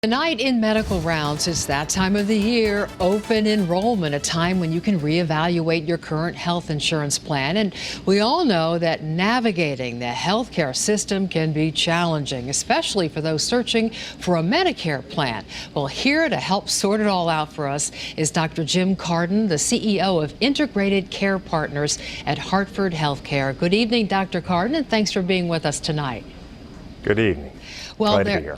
Tonight in Medical Rounds, it's that time of the year, open enrollment, a time when you can reevaluate your current health insurance plan. And we all know that navigating the healthcare system can be challenging, especially for those searching for a Medicare plan. Well, here to help sort it all out for us is Dr. Jim Cardon, the CEO of Integrated Care Partners at Hartford Healthcare. Good evening, Dr. Cardon, and thanks for being with us tonight. Good evening. Well, glad to be here.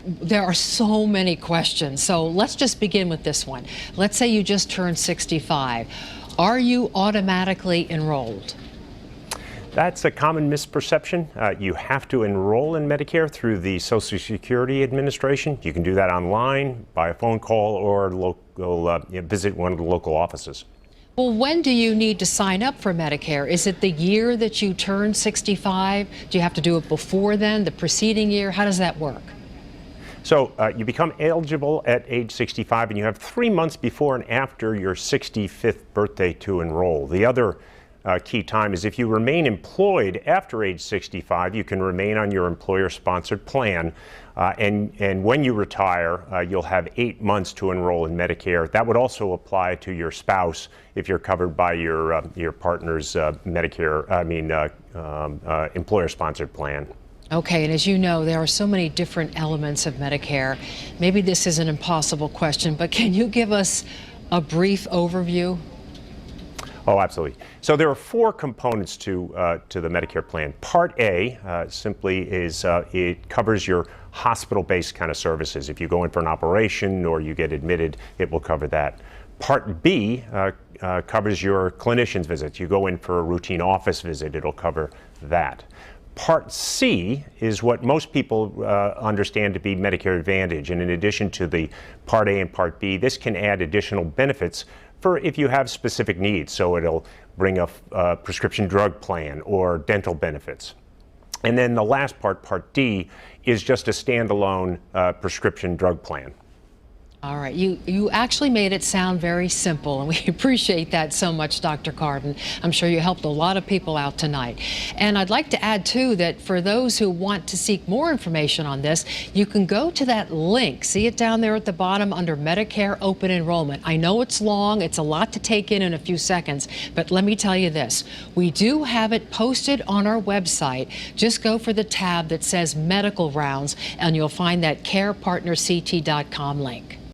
There are so many questions, so let's just begin with this one. Let's say you just turned 65. Are you automatically enrolled? That's a common misperception. You have to enroll in Medicare through the Social Security Administration. You can do that online, by a phone call, or visit one of the local offices. Well, when do you need to sign up for Medicare? Is it the year that you turn 65? Do you have to do it before then, the preceding year? How does that work? So you become eligible at age 65, and you have 3 months before and after your 65th birthday to enroll. The other key time is if you remain employed after age 65, you can remain on your employer-sponsored plan. And when you retire, you'll have 8 months to enroll in Medicare. That would also apply to your spouse if you're covered by your partner's employer-sponsored plan. Okay, and as you know, there are so many different elements of Medicare. Maybe this is an impossible question, but can you give us a brief overview? Oh, absolutely. So there are 4 components to the Medicare plan. Part A simply is it covers your hospital-based kind of services. If you go in for an operation or you get admitted, it will cover that. Part B covers your clinician's visits. You go in for a routine office visit, it'll cover that. Part C is what most people understand to be Medicare Advantage, and in addition to the Part A and Part B, this can add additional benefits for if you have specific needs. So it'll bring a prescription drug plan or dental benefits. And then the last part, Part D, is just a standalone prescription drug plan. All right, you actually made it sound very simple, and we appreciate that so much, Dr. Cardon. I'm sure you helped a lot of people out tonight. And I'd like to add, too, that for those who want to seek more information on this, you can go to that link. See it down there at the bottom under Medicare Open Enrollment. I know it's long, it's a lot to take in a few seconds, but let me tell you this. We do have it posted on our website. Just go for the tab that says Medical Rounds, and you'll find that carepartnerct.com link.